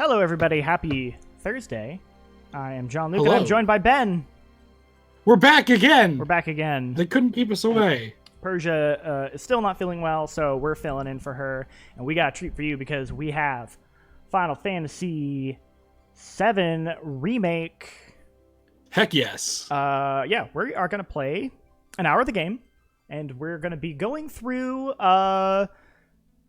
Hello, everybody. Happy Thursday. I am Jean-Luc, and Hello. I'm joined by Ben. We're back again. We're back again. They couldn't keep us away. Persia is still not feeling well, so we're filling in for her. And we got a treat for you because we have Final Fantasy VII Remake. Heck yes. Yeah, we are going to play an hour of the game, and we're going to be going through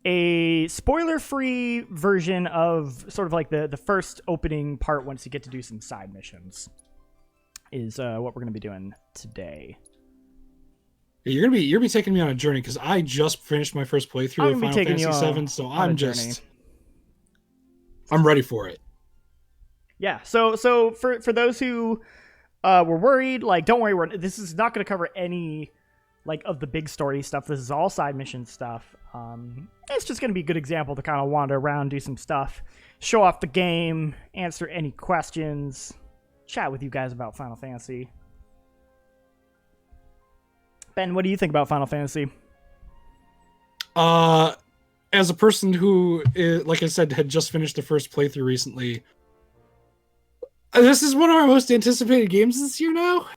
a spoiler-free version of sort of like the first opening part once you get to do some side missions is what we're going to be doing today. You're gonna be taking me on a journey because I just finished my first playthrough of Final Fantasy VII, so I'm ready for it. Yeah. So for those who were worried, like, don't worry, this is not going to cover any like of the big story stuff. This is all side mission stuff. It's just going to be a good example to kind of wander around, do some stuff, show off the game, answer any questions, chat with you guys about Final Fantasy. Ben, what do you think about Final Fantasy? As a person who, like I said, had just finished the first playthrough recently, this is one of our most anticipated games this year now,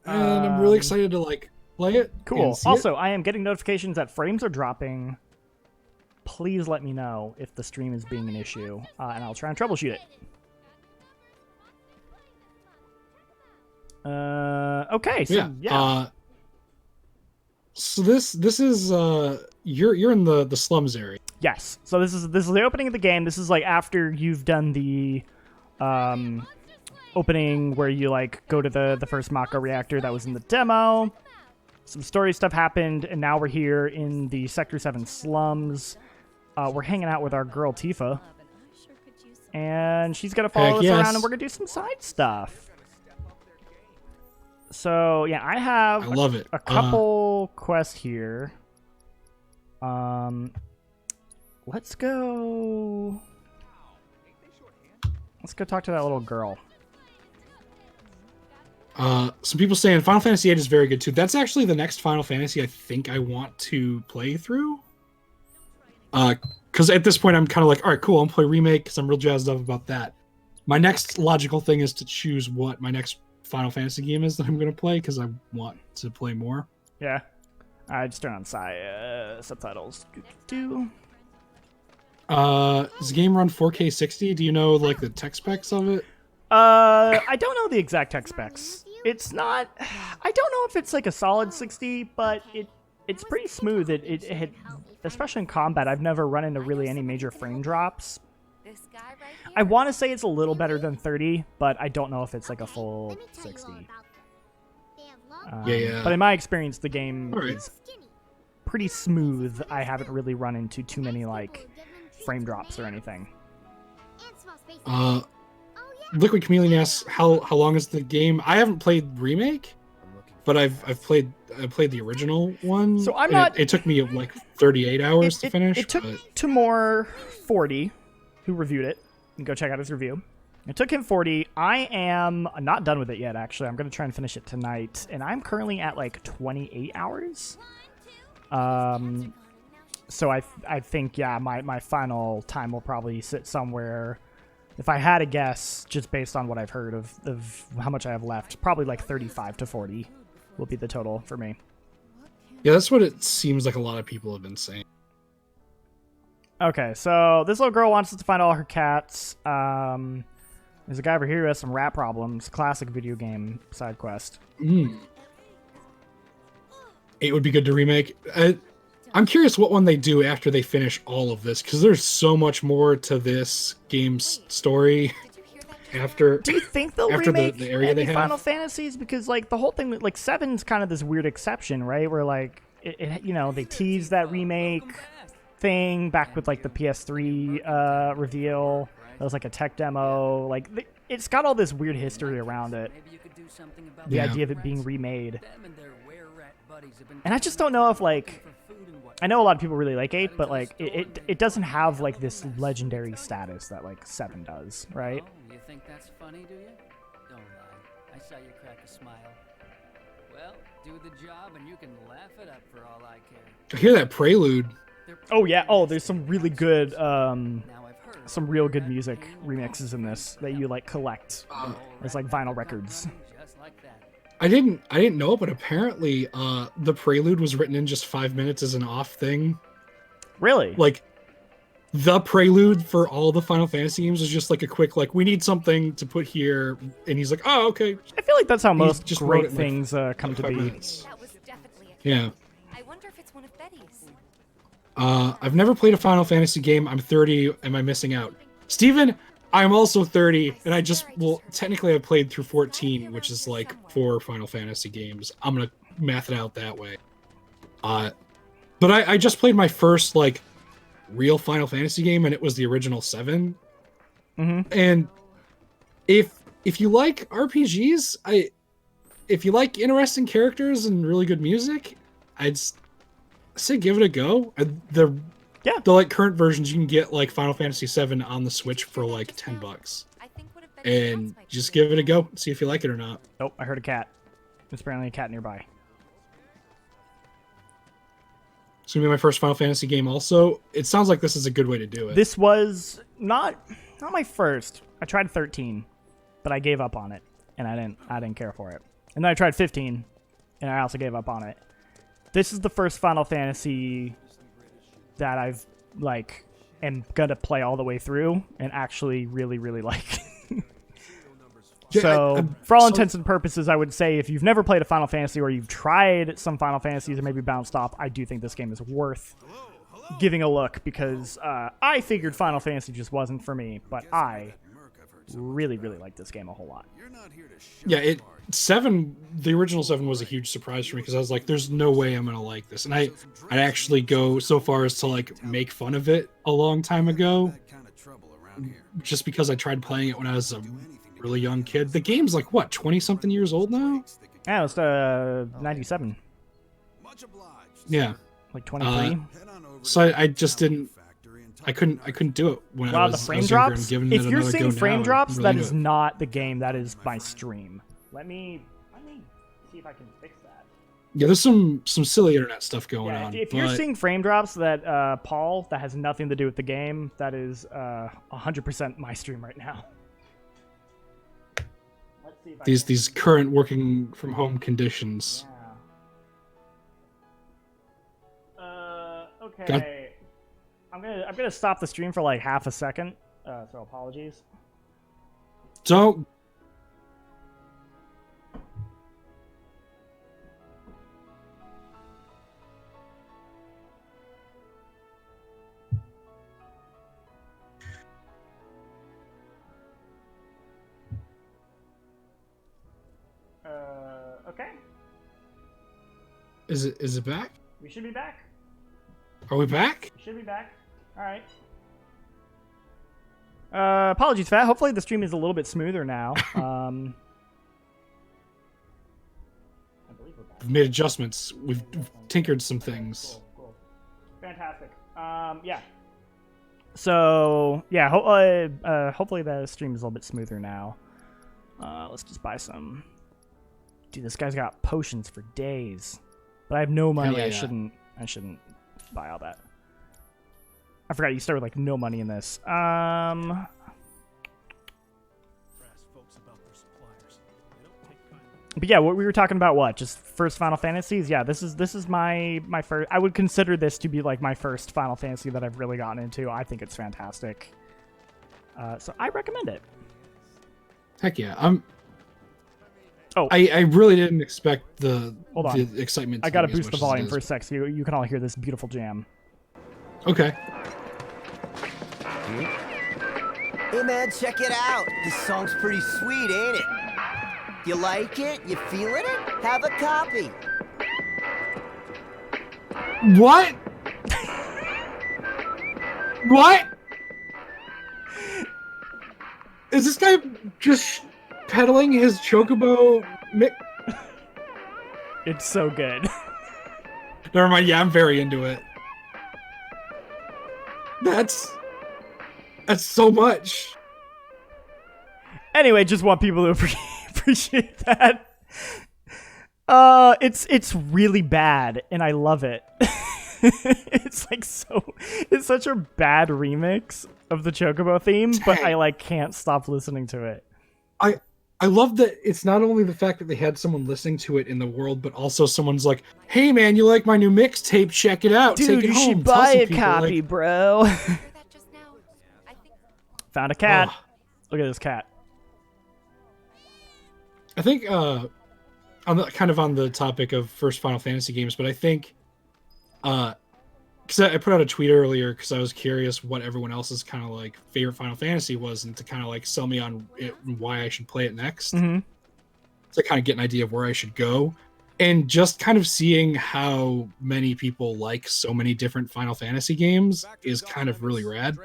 and I'm really excited to play it. Cool. Also, I am getting notifications that frames are dropping. Please let me know if the stream is being an issue, and I'll try and troubleshoot it. Okay. So yeah. So this is you're in the slums area. Yes. So this is the opening of the game. This is like after you've done the opening where you like go to the first Mako reactor that was in the demo. Some story stuff happened, and now we're here in the Sector 7 slums. We're hanging out with our girl Tifa, and she's gonna follow us around, and we're gonna do some side stuff. So yeah, I love it. A couple quests here. Let's go talk to that little girl. Some people saying Final Fantasy VIII is very good too. That's actually the next Final Fantasy I think I want to play through. Because at this point I'm kind of like, all right, cool, I'm play Remake because I'm real jazzed up about that. My next logical thing is to choose what my next Final Fantasy game is that I'm going to play because I want to play more. Yeah. I just turn on subtitles. Does the game run 4K 60? Do you know like the tech specs of it? I don't know the exact tech specs. It's not. I don't know if it's like a solid 60, but it's pretty smooth. It especially in combat. I've never run into really any major frame drops. I want to say it's a little better than 30, but I don't know if it's like a full 60. Yeah. But in my experience, the game is pretty smooth. I haven't really run into too many like frame drops or anything. Liquid Chameleon asks how long is the game? I haven't played Remake, but I've played the original one. So I'm not. It took me like 38 hours to finish. It took Timor 40, who reviewed it. You can go check out his review. It took him 40. I am not done with it yet. Actually, I'm going to try and finish it tonight, and I'm currently at like 28 hours. So I think my final time will probably sit somewhere. If I had a guess, just based on what I've heard of how much I have left, probably like 35 to 40 will be the total for me. Yeah, that's what it seems like a lot of people have been saying. Okay, so this little girl wants us to find all her cats. There's a guy over here who has some rat problems. Classic video game side quest. 8 would be good to remake. I'm curious what one they do after they finish all of this, because there's so much more to this game's story. Do you think they'll remake the area any they have? Final Fantasies? Because like the whole thing, like 7's kind of this weird exception, right? Where like they tease that remake thing back with like the PS3 reveal. It was like a tech demo. Like it's got all this weird history around it. The idea of it being remade. And I just don't know if like. I know a lot of people really like 8, but like it doesn't have like this legendary status that like 7 does, right? Oh, you think that's funny, do you? Don't lie. I saw you crack a smile. Well, do the job and you can laugh it up for all I care. I hear that prelude. Oh yeah. Oh, there's some really good, Now I've heard some real good music remixes in this that you like collect as like vinyl records. just like that. I didn't know, but apparently the prelude was written in just 5 minutes as an off thing. Really? Like the prelude for all the Final Fantasy games was just like a quick like we need something to put here, and he's like, oh okay. I feel like that's how most just wrote great it in, like, things come to 5 be. minutes. That was definitely a Yeah. I wonder if it's one of Betty's. I've never played a Final Fantasy game. I'm 30. Am I missing out? Steven, I'm also 30, and I just, well, technically I played through 14, which is like 4 Final Fantasy games. I'm gonna math it out that way. But I just played my first, like, real Final Fantasy game, and it was the original 7. Mm-hmm. And if you like RPGs, if you like interesting characters and really good music, I'd say give it a go. The like current versions you can get like Final Fantasy VII on the Switch for like $10, I think one of Betty's and cats might just be give it a go. See if you like it or not. Oh, I heard a cat. There's apparently a cat nearby. It's gonna be my first Final Fantasy game. Also, it sounds like this is a good way to do it. This was not my first. I tried 13, but I gave up on it, and I didn't care for it. And then I tried 15, and I also gave up on it. This is the first Final Fantasy that I've like am gonna play all the way through and actually really like. Yeah, So, for all intents and purposes, I would say if you've never played a Final Fantasy or you've tried some Final Fantasies and maybe bounced off, I do think this game is worth giving a look because I figured Final Fantasy just wasn't for me, but I really like this game a whole lot. Yeah, 7, the original 7 was a huge surprise for me because I was like, there's no way I'm gonna like this. And I'd actually go so far as to like make fun of it a long time ago. Just because I tried playing it when I was a really young kid. The game's like what, 20-something years old now? Yeah, it was 97, Yeah. like 23. So I just didn't. I couldn't do it when Wow, I the was, I frame was younger, drops. and giving If it you're another seeing go frame now, drops, I'm that really is into it. not the game. That is my stream. Let me see if I can fix that. Yeah, there's some silly internet stuff going Yeah, on. if you're but seeing frame drops that Paul, that has nothing to do with the game. That is 100% my stream right now. Let's see if I can- these current working from home conditions. Yeah. Okay. God. I'm gonna stop the stream for like half a second. So apologies. Don't. Okay. Is it back? We should be back. Are we back? We should be back. All right. Apologies for that. Hopefully the stream is a little bit smoother now. I believe we're back. We've made adjustments. We've tinkered some things. Cool. Fantastic. Yeah. So yeah, hopefully the stream is a little bit smoother now. Let's just buy some. Dude, this guy's got potions for days, but I have no money. Hell I yeah. shouldn't buy all that. I forgot you start with like no money in this. But yeah, what we were talking about, what? Just first Final Fantasies? Yeah, this is my first. I would consider this to be like my first Final Fantasy that I've really gotten into. I think it's fantastic. So I recommend it. Heck yeah. Oh. I really didn't expect the Hold on. the excitement. I gotta be as boost the much as it volume is. for a sec so you can all hear this beautiful jam. Okay. Hey man, check it out. This song's pretty sweet, ain't it? You like it? You feeling it? Have a copy. What? What? Is this guy just peddling his chocobo? It's so good. Never mind. Yeah, I'm very into it. That's so much. Anyway, just want people to appreciate that. It's really bad, and I love it. It's like it's such a bad remix of the Chocobo theme, but I like can't stop listening to it. I love that it's not only the fact that they had someone listening to it in the world, but also someone's like, "Hey man, you like my new mixtape? Check it out. Dude, Take it you home. should Tell buy some a people." copy, Like, bro. Hear that just now? I think Found a cat. Oh. Look at this cat. I think on the topic of first Final Fantasy games, but I think because I put out a tweet earlier because I was curious what everyone else's kind of like favorite Final Fantasy was, and to kind of like sell me on it and why I should play it next. Mm-hmm. To kind of get an idea of where I should go, and just kind of seeing how many people like so many different Final Fantasy games is kind of really rad.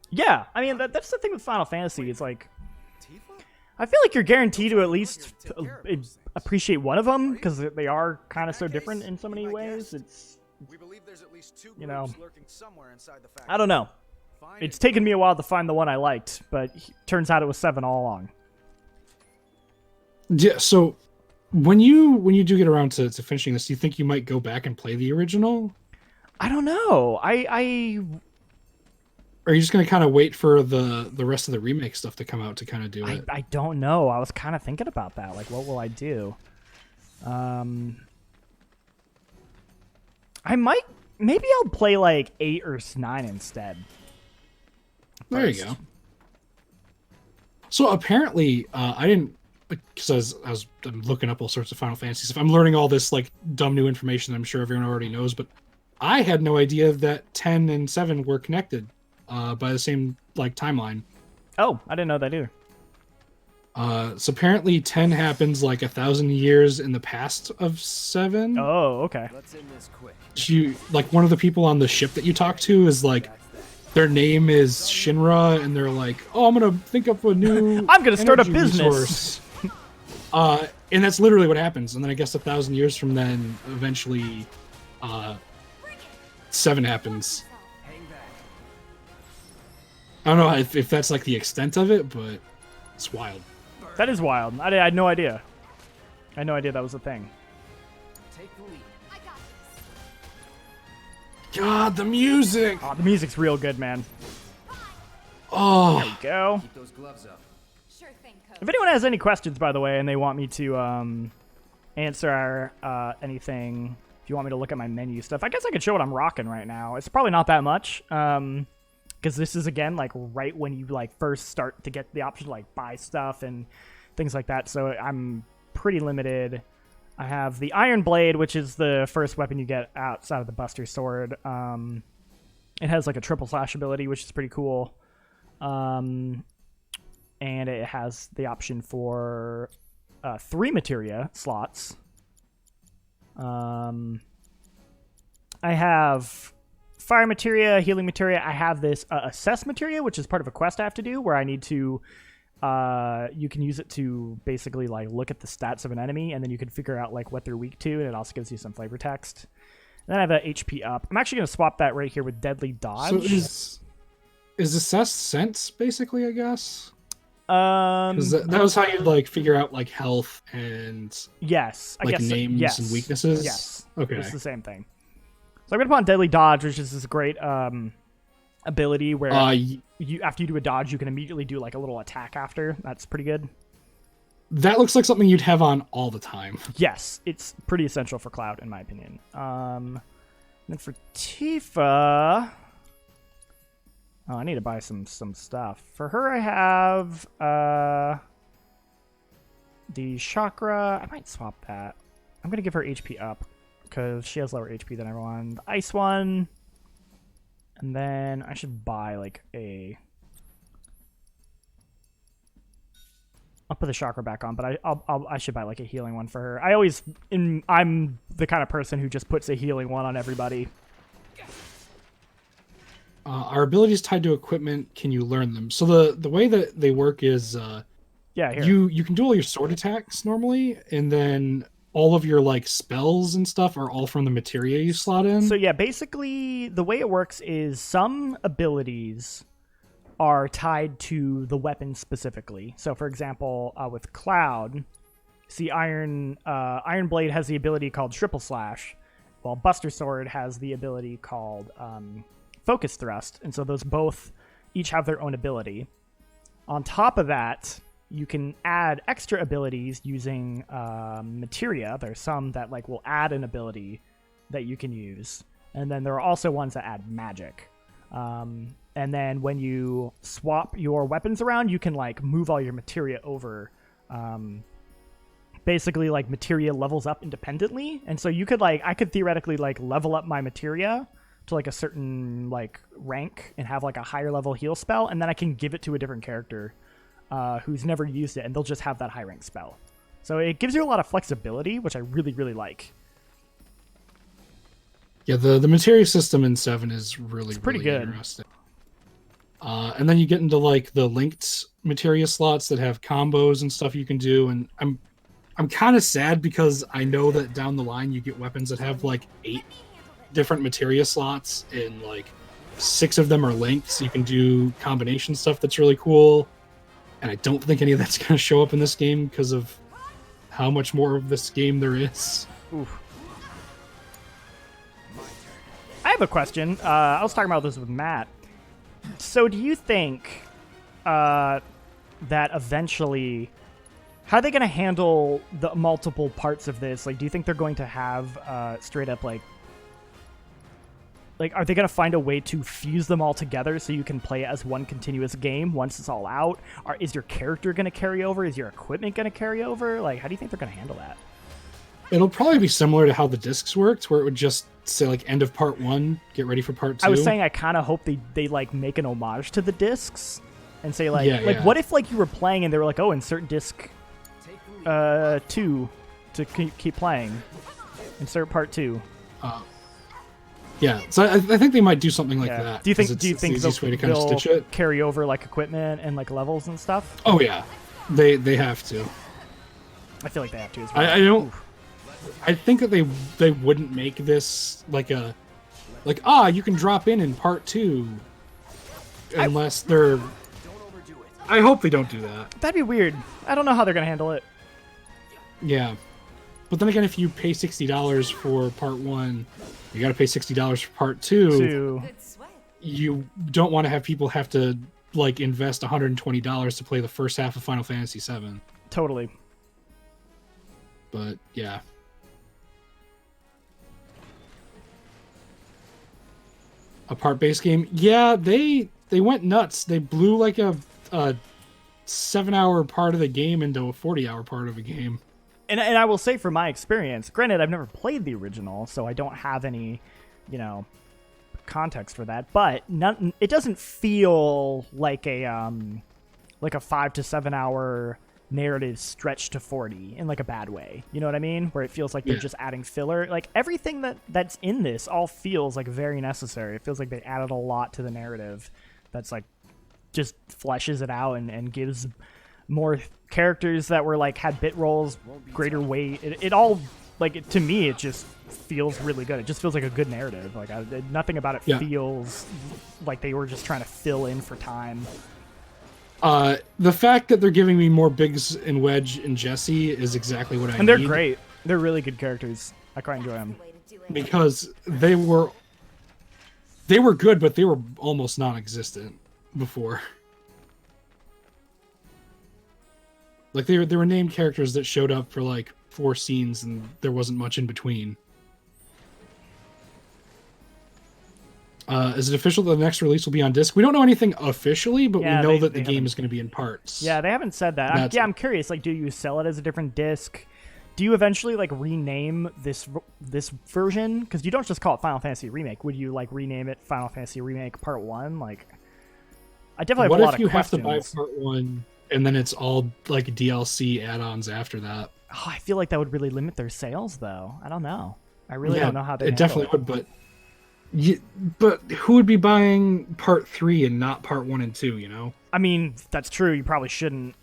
Yeah, I mean that's the thing with Final Fantasy. It's like I feel like you're guaranteed to at least appreciate one of them because they are kind of so different in so many ways. It's you know, I don't know. It's taken me a while to find the one I liked, but turns out it was 7 all along. Yeah, so when you do get around to finishing this, do you think you might go back and play the original? I don't know. Or are you just gonna kind of wait for the rest of the remake stuff to come out to kind of do it? I don't know. I was kind of thinking about that. Like, what will I do? Maybe I'll play like 8 or 9 instead. There you go. So apparently, I didn't, because I'm looking up all sorts of Final Fantasy stuff. I'm learning all this like dumb new information that I'm sure everyone already knows, but I had no idea that 10 and 7 were connected by the same like timeline. Oh, I didn't know that either. So apparently 10 happens like 1,000 years in the past of 7. Oh, okay. Let's end this quick. You like one of the people on the ship that you talk to is like their name is Shinra, and they're like, "Oh, I'm gonna think up a new. I'm gonna start a energy business." resource." And that's literally what happens. And then I guess 1,000 years from then, eventually, 7 happens. I don't know if that's like the extent of it, but it's wild. That is wild. I had no idea. I had no idea that was a thing. Take the lead. I got this. God, the music! Oh, the music's real good, man. Oh, There you go. Keep those gloves up. Sure thing, Code. If anyone has any questions, by the way, and they want me to answer anything, if you want me to look at my menu stuff, I guess I could show what I'm rocking right now. It's probably not that much, because this is, again, like right when you like first start to get the option to like buy stuff and things like that, so I'm pretty limited. I have the Iron Blade, which is the first weapon you get outside of the Buster Sword. It has like a triple slash ability, which is pretty cool. And it has the option for 3 materia slots. I have fire materia, healing materia. I have this assess materia, which is part of a quest I have to do, where I need to you can use it to basically like look at the stats of an enemy, and then you can figure out like what they're weak to, and it also gives you some flavor text. And then I have a HP up. I'm actually going to swap that right here with deadly dodge. so is assess sense basically? I guess. 'Cause that was how you'd like figure out like health and yes, I like guess so. names Yes. and weaknesses. Yes. Okay. It's the same thing. So I'm gonna put on Deadly Dodge, which is this great ability where you after you do a dodge, you can immediately do like a little attack after. That's pretty good. That looks like something you'd have on all the time. Yes, it's pretty essential for Cloud, in my opinion. Then for Tifa, oh, I need to buy some stuff. For her, I have the chakra. I might swap that. I'm gonna give her HP up because she has lower HP than everyone. The ice one, and then I should buy like a. I'll put the chakra back on, but I should buy like a healing one for her. I'm the kind of person who just puts a healing one on everybody. Our abilities tied to equipment, can you learn them? So the way that they work is Yeah, here. you can do all your sword attacks normally, and then all of your like spells and stuff are all from the materia you slot in. So yeah, basically the way it works is some abilities are tied to the weapon specifically. So for example, with Cloud, see Iron Blade has the ability called Triple Slash, Well, Buster Sword has the ability called Focus Thrust, and so those both each have their own ability. On top of that, you can add extra abilities using Materia. There's some that like will add an ability that you can use, and then there are also ones that add magic. And then when you swap your weapons around, you can like move all your materia over. Basically, like materia levels up independently, and so you could like I could theoretically like level up my materia to like a certain like rank and have like a higher level heal spell, and then I can give it to a different character who's never used it, and they'll just have that high rank spell. So it gives you a lot of flexibility, which I really like. Yeah, the materia system in 7 is really pretty really good. Interesting. And then you get into like the linked materia slots that have combos and stuff you can do, and I'm kind of sad because I know that down the line you get weapons that have like 8 different materia slots, and like 6 of them are linked, so you can do combination stuff that's really cool. And I don't think any of that's going to show up in this game because of how much more of this game there is. Oof. I have a question. I was talking about this with Matt. So do you think that eventually, how are they going to handle the multiple parts of this? Like, do you think they're going to have straight up like, are they going to find a way to fuse them all together so you can play it as one continuous game once it's all out? Or is your character going to carry over? Is your equipment going to carry over? Like, how do you think they're going to handle that? It'll probably be similar to how the discs worked, where it would just say like end of part 1, get ready for part 2. I was saying I kind of hope they like make an homage to the discs and say like Yeah. what if like you were playing and they were like, oh, insert disc 2 to keep playing, insert part 2. Yeah, so I think they might do something like Yeah. that. Do you think it's the the easiest way to kind of they'll stitch it? carry over like equipment and like levels and stuff? Oh yeah, they have to. I feel like they have to as well. I don't. Oof. I think that they wouldn't make this like a you can drop in part 2 unless they're. I hope they don't do that. That'd be weird. I don't know how they're gonna handle it. Yeah, but then again, if you pay $60 for part 1, you got to pay $60 for part 2. You don't want to have people have to like invest $120 to play the first half of Final Fantasy VII. Totally. But yeah. A part-based game, yeah, they went nuts. They blew like a 7-hour part of the game into a 40-hour part of a game. And I will say, from my experience, granted, I've never played the original, so I don't have any, context for that. But it doesn't feel like a 5 to 7 hour narrative stretched to 40 in like a bad way. You know what I mean? Where it feels like they're just adding filler. Like everything that's in this all feels like very necessary. It feels like they added a lot to the narrative that's like just fleshes it out and gives more characters that were like had bit rolls, greater weight. It all like to me it just feels really good. It just feels like a good narrative. Like nothing about it feels like they were just trying to fill in for time. The fact that they're giving me more Biggs and Wedge and Jesse is exactly what I need. And they're great. They're really good characters. I quite enjoy them. Because they were good, but they were almost non-existent before. Like they were named characters that showed up for like 4 scenes, and there wasn't much in between. Is it official that the next release will be on disc? We don't know anything officially, but we know that the game is going to be in parts. Yeah, they haven't said that. I'm curious. Like, do you sell it as a different disc? Do you eventually like rename this version? Because you don't just call it Final Fantasy Remake. Would you like rename it Final Fantasy Remake Part 1? Like, I definitely have a lot of questions. What if you have to buy Part 1 and then it's all like DLC add-ons after that? Oh, I feel like that would really limit their sales, though. I don't know. I really don't know how they. It definitely would, but who would be buying Part 3 and not Part 1 and 2? You know. I mean, that's true. You probably shouldn't.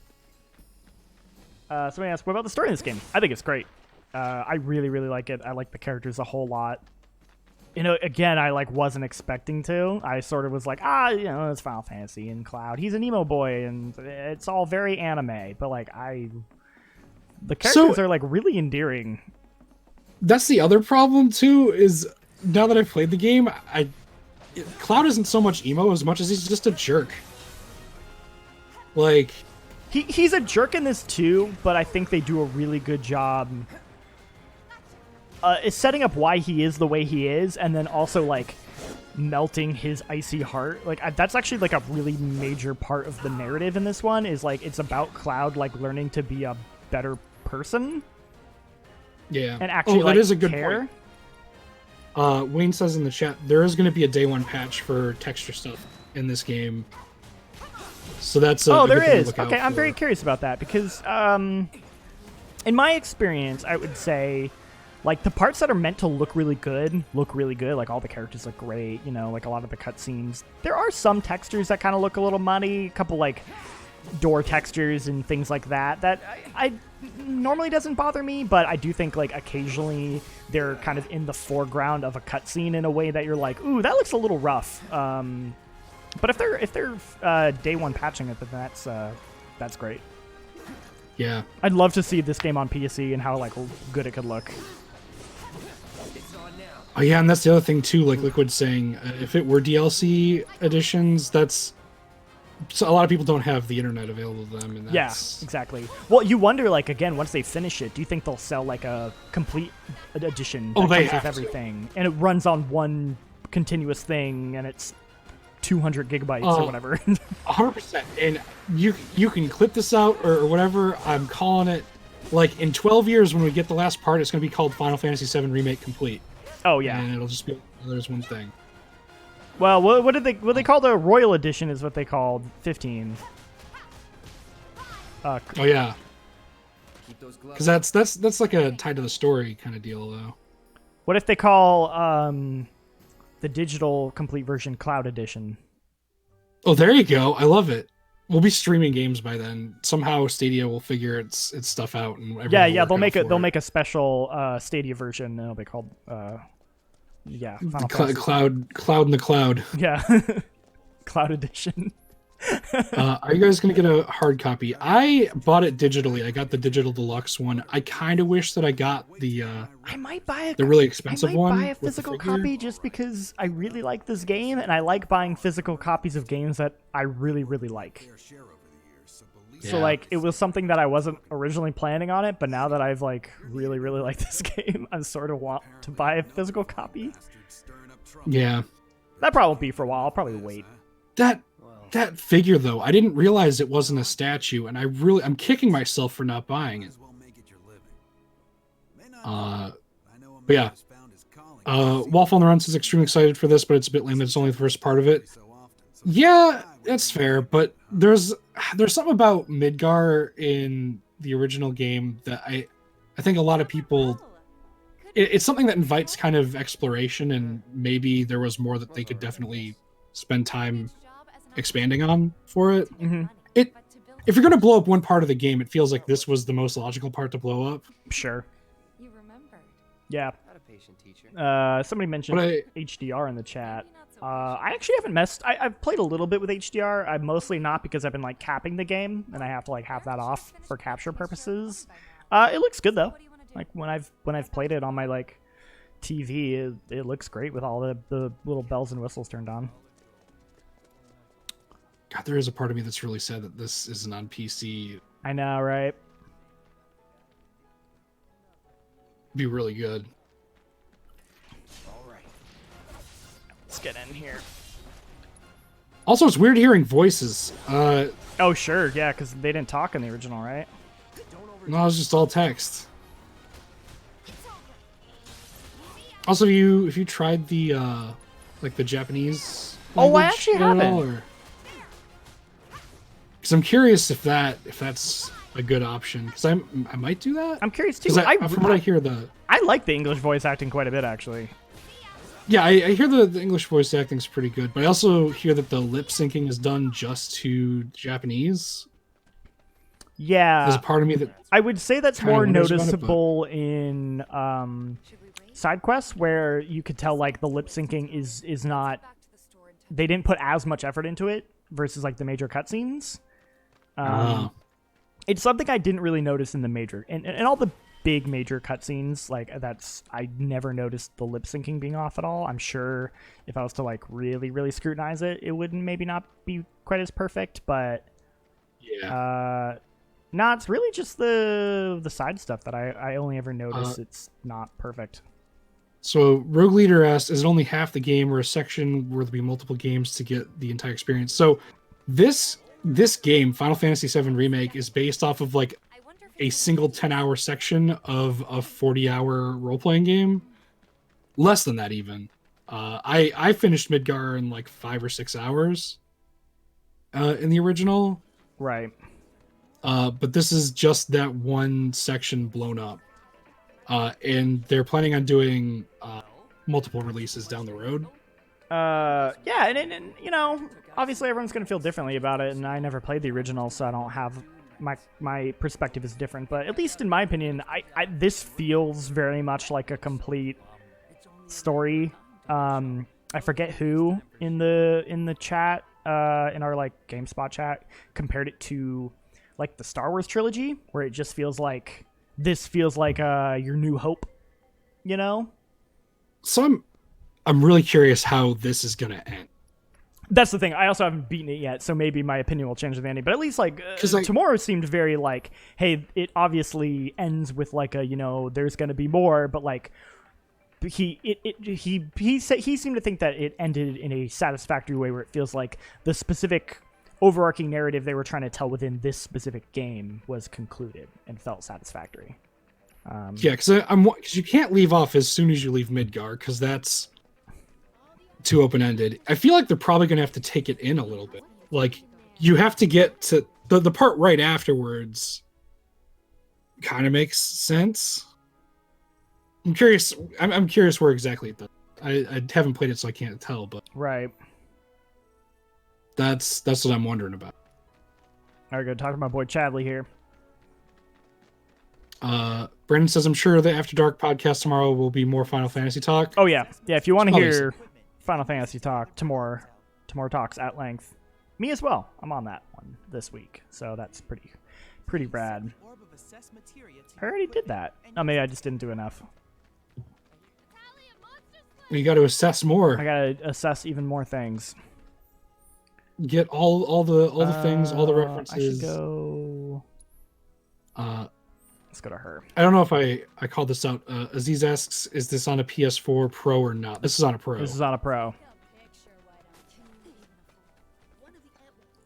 Somebody asked, what about the story in this game? I think it's great. I really, really like it. I like the characters a whole lot. Again, I like wasn't expecting to. I sort of was like, it's Final Fantasy and Cloud. He's an emo boy, and it's all very anime. But like, the characters are like really endearing. that's the other problem too. Is now that I've played the game, Cloud isn't so much emo as much as he's just a jerk. Like He's a jerk in this too, but I think they do a really good job is setting up why he is the way he is, and then also like melting his icy heart. Like that's actually like a really major part of the narrative in this one. Is like it's about Cloud like learning to be a better person. Yeah, and actually that is a good care. Point. Wayne says in the chat there is going to be a day one patch for texture stuff in this game. So that's a there good thing to is. look out Okay, I'm for. very curious about that because in my experience, I would say like the parts that are meant to look really good. Like all the characters look great, you know, like a lot of the cutscenes. There are some textures that kind of look a little muddy, a couple like door textures and things like that I normally doesn't bother me, but I do think like occasionally they're kind of in the foreground of a cutscene in a way that you're like, ooh, that looks a little rough. But if they're day one patching it, then that's great. Yeah. I'd love to see this game on PC and how like good it could look. Oh yeah, and that's the other thing too. Like Liquid's saying, if it were DLC editions, so a lot of people don't have the internet available to them, and Yeah, that's... exactly. Well, you wonder like again once they finish it, do you think they'll sell like a complete edition that they comes have with to. everything, and it runs on one continuous thing, and it's 200 gigabytes or whatever? 100%. And you can clip this out or whatever. I'm calling it, like, in 12 years when we get the last part, it's going to be called Final Fantasy VII Remake Complete. Oh yeah. And it'll just be, there's one thing. Well, what they call the Royal Edition is what they called 15. Oh yeah. Keep those gloves. Because that's like a tied to the story kind of deal, though. What if they call the digital complete version Cloud Edition? Oh, there you go. I love it. We'll be streaming games by then. Somehow Stadia will figure its stuff out, and everyone will work out for they'll it. make a special Stadia version, and it'll be called Final Fantasy. Cloud in the cloud. Yeah. Cloud Edition. Are you guys gonna get a hard copy? I bought it digitally. I got the digital deluxe one. I kind of wish that I got the I might buy the really expensive I might one buy a with the physical figure. copy just because I really like this game, and I like buying physical copies of games that I really, really like. So Yeah. like it was something that I wasn't originally planning on it, but now that I've like really, really liked this game, I sort of want to buy a physical copy. Yeah, That probably won't be for a while. I'll probably wait. that figure though, I didn't realize it wasn't a statue, and I'm kicking myself for not buying it. But yeah, Wolf on the Run says extremely excited for this, but it's a bit lame that it's only the first part of it. Yeah, that's fair, but there's something about Midgar in the original game that I think a lot of people. It's something that invites kind of exploration, and maybe there was more that they could definitely spend time expanding on for it. Mm-hmm. If you're going to blow up one part of the game, it feels like this was the most logical part to blow up. Sure. You remembered. Yeah. Not a patient teacher. Somebody mentioned But HDR in the chat. I actually haven't messed. I've played a little bit with HDR. I'm mostly not because I've been like capping the game, and I have to like have that off for capture purposes. It looks good though. Like when I've played it on my like TV, it looks great with all the little bells and whistles turned on. God, there is a part of me that's really sad that this isn't on PC. I know, right? It'd be really good. All right. Let's get in here. Also, it's weird hearing voices. Oh sure, yeah, because they didn't talk in the original, right? No, it's just all text. Also, if you tried the like the Japanese Oh, I language actually at all, haven't. or... Cause I'm curious if that's a good option. Cause I might do that. I'm curious too. 'Cause from what I hear, I like the English voice acting quite a bit actually. yeah, I hear the English voice acting is pretty good, but I also hear that the lip syncing is done just to Japanese. Yeah. There's a part of me that I would say that's kinda more wonders about it, noticeable in side quests where you could tell like the lip syncing is not. They didn't put as much effort into it versus like the major cutscenes. It's something I didn't really notice in the major and all the big major cutscenes. Like I never noticed the lip syncing being off at all. I'm sure if I was to like really scrutinize it, it would maybe not be quite as perfect. But Yeah. no, it's really just the side stuff that I only ever notice. It's not perfect. So Rogue Leader asked, is it only half the game or a section where there'll be multiple games to get the entire experience? So this game, Final Fantasy VII Remake, is based off of like I wonder if a it's single 10-hour section of a 40-hour role-playing game. Less than that even. I finished Midgar in like 5 or 6 hours in the original. Right. But this is just that one section blown up. And they're planning on doing multiple releases down the road. Yeah, and you know, obviously everyone's gonna feel differently about it, and I never played the original, so I don't have my perspective is different. But at least in my opinion, I this feels very much like a complete story. I forget who in the chat, in our like GameSpot chat, compared it to like the Star Wars trilogy, where it just feels like this feels like your New Hope, you know? So I'm really curious how this is gonna end. That's the thing. I also haven't beaten it yet, so maybe my opinion will change with Andy. But at least like tomorrow seemed very like, hey, it obviously ends with like a, you know, there's gonna be more, but like he seemed to think that it ended in a satisfactory way, where it feels like the specific overarching narrative they were trying to tell within this specific game was concluded and felt satisfactory. Yeah, because you can't leave off as soon as you leave Midgar, because that's too open-ended. I feel like they're probably going to have to take it in a little bit. Like, you have to get to the part right afterwards. Kind of makes sense. I'm curious. I'm curious where exactly it does. I haven't played it, so I can't tell. But Right. that's what I'm wondering about. All right, good. Talking to my boy Chadley here. Brendan says, I'm sure the After Dark podcast tomorrow will be more Final Fantasy talk. Oh yeah, yeah. If you want to Obviously. hear Final Fantasy talk, tomorrow talks at length. Me as well. I'm on that one this week, so that's pretty rad. I already did that. Oh, maybe I just didn't do enough. You got to assess more. I gotta assess even more things. Get all the things, all the references. I should go. Let's go to her. I don't know if I called this out. Aziz asks, is this on a PS4 Pro or not? This is on a Pro. This is on a Pro.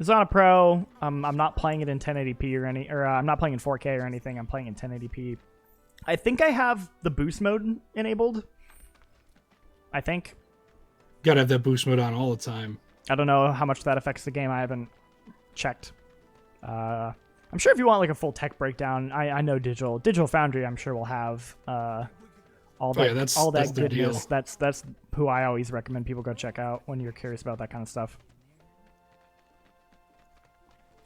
It's on a Pro. I'm not playing it in 1080p I'm not playing in 4K or anything. I'm playing in 1080p. I think I have the boost mode enabled. I think. Gotta have that boost mode on all the time. I don't know how much that affects the game. I haven't checked. I'm sure if you want like a full tech breakdown, I know Digital Foundry, I'm sure will have all that goodness. That's who I always recommend people go check out when you're curious about that kind of stuff.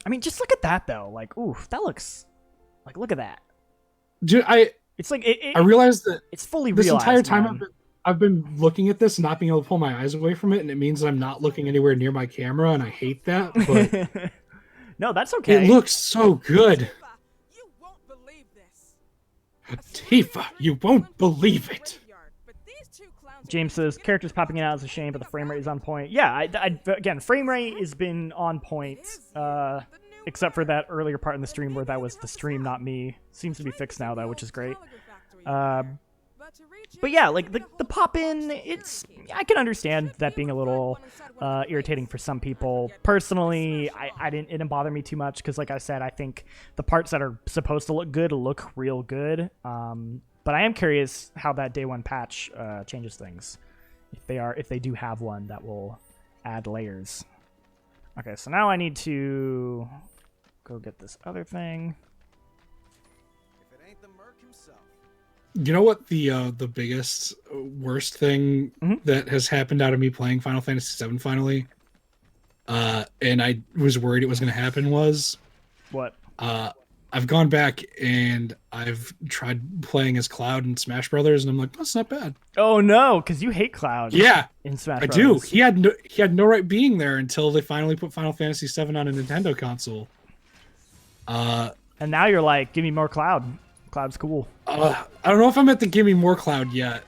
I mean, just look at that though. Like, ooh, that looks like, look at that. Dude, It's like I realized that it's fully this realized, entire time man. I've been looking at this and not being able to pull my eyes away from it, and it means that I'm not looking anywhere near my camera, and I hate that. But no, that's okay. it looks so good. You won't believe this. Tifa, you won't believe it. James says characters popping in and out is a shame, but the frame rate is on point. Yeah, again, frame rate has been on point, except for that earlier part in the stream where that was the stream, not me. Seems to be fixed now though, which is great. But yeah, like the pop in, I can understand that being a little irritating for some people. Personally, it didn't bother me too much because, like I said, I think the parts that are supposed to look good look real good. But I am curious how that day one patch changes things. If they do have one that will add layers. Okay, so now I need to go get this other thing. You know what the biggest worst thing that has happened out of me playing Final Fantasy VII finally, and I was worried it was going to happen, was what? I've gone back and I've tried playing as Cloud in Smash Brothers, and I'm like, that's not bad. Oh no, because you hate Cloud. Yeah, in Smash I Brothers. do. He had no right being there until they finally put Final Fantasy VII on a Nintendo console. And now you're like, give me more Cloud. Cloud's cool. I don't know if I'm at the give me more Cloud yet,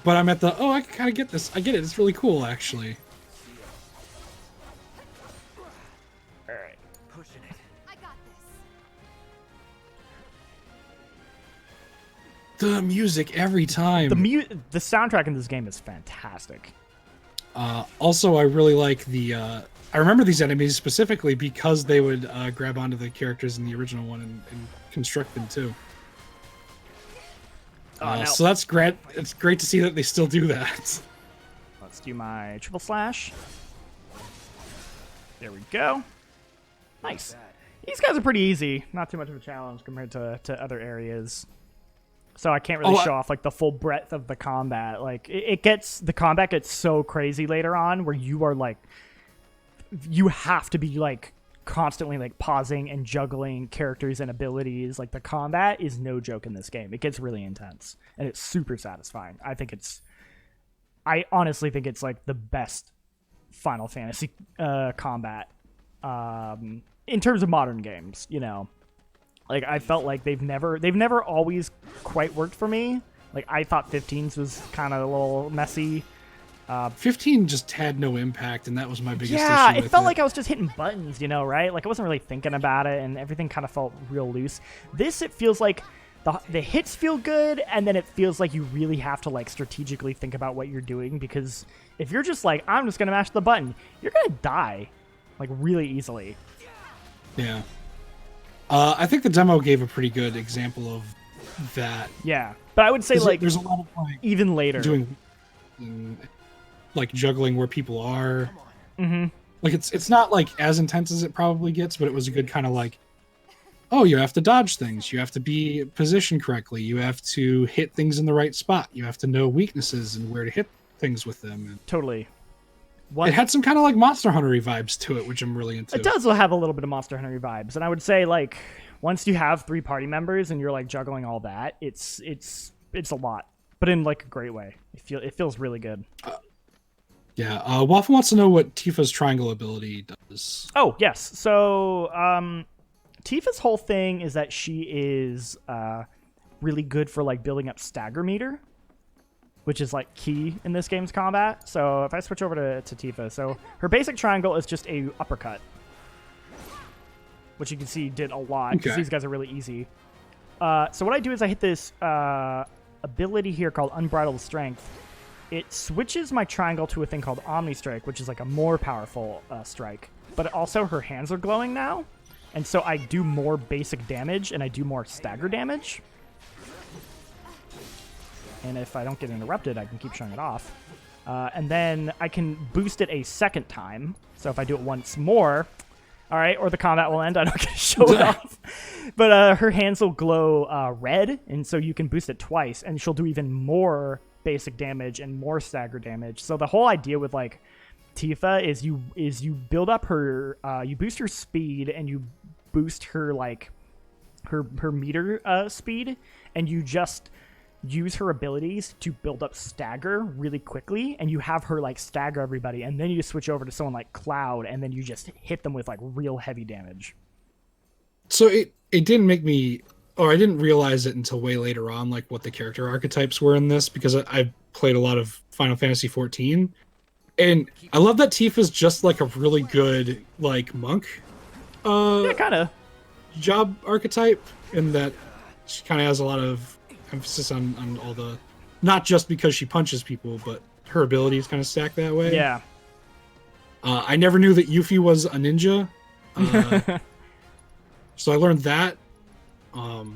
but I'm at the, oh, I can kind of get this. I get it. It's really cool, actually. All right. I got this. The music every time. The soundtrack in this game is fantastic. Also, I really like the. I remember these enemies specifically because they would grab onto the characters in the original one and construct them too. So that's great. It's great to see that they still do that. Let's do my triple slash. There we go. Nice. These guys are pretty easy. Not too much of a challenge compared to other areas. So I can't really show off like the full breadth of the combat. Like the combat gets so crazy later on where you are like, you have to be like constantly like pausing and juggling characters and abilities. Like the combat is no joke in this game. It gets really intense and it's super satisfying. I honestly think it's like the best Final Fantasy combat in terms of modern games, you know. Like I felt like they've never always quite worked for me. Like I thought 15's was kind of a little messy. 15 just had no impact, and that was my biggest issue. Yeah, it with felt like I was just hitting buttons, you know, right? Like I wasn't really thinking about it, and everything kind of felt real loose. This, it feels like the hits feel good, and then it feels like you really have to like strategically think about what you're doing, because if you're just like, I'm just gonna mash the button, you're gonna die like really easily. Yeah. I think the demo gave a pretty good example of that. Yeah, but I would say like there's a lot of like even later doing like juggling where people are. Mm-hmm. Like it's not like as intense as it probably gets, but it was a good kind of like, oh, you have to dodge things, you have to be positioned correctly, you have to hit things in the right spot, you have to know weaknesses and where to hit things with them. And totally. it had some kind of like Monster Hunter-y vibes to it, which I'm really into. It does have a little bit of Monster Hunter vibes, and I would say like once you have 3 party members and you're like juggling all that, it's a lot, but in like a great way. It feels really good. Yeah. Waffle wants to know what Tifa's triangle ability does. Oh yes, so Tifa's whole thing is that she is really good for like building up stagger meter, which is like key in this game's combat. So if I switch over to Tifa, so her basic triangle is just a uppercut, which you can see did a lot because these guys are really easy. So what I do is I hit this ability here called Unbridled Strength. It switches my triangle to a thing called Omni Strike, which is like a more powerful strike. But also her hands are glowing now, and so I do more basic damage and I do more stagger damage. And if I don't get interrupted, I can keep showing it off. And then I can boost it a second time. So if I do it once more, all right, or the combat will end. I don't get to show it off. But her hands will glow red, and so you can boost it twice, and she'll do even more basic damage and more stagger damage. So the whole idea with like Tifa is you build up her, you boost her speed, and you boost her like her meter speed, and you just use her abilities to build up stagger really quickly, and you have her like stagger everybody, and then you switch over to someone like Cloud, and then you just hit them with like real heavy damage. So it didn't make me, or I didn't realize it until way later on, like what the character archetypes were in this, because I played a lot of Final Fantasy XIV, and I love that Tifa's just like a really good like monk Yeah, kind of job archetype, in that she kind of has a lot of emphasis on all the, not just because she punches people, but her abilities kind of stack that way. Yeah. I never knew that Yuffie was a ninja, so I learned that. But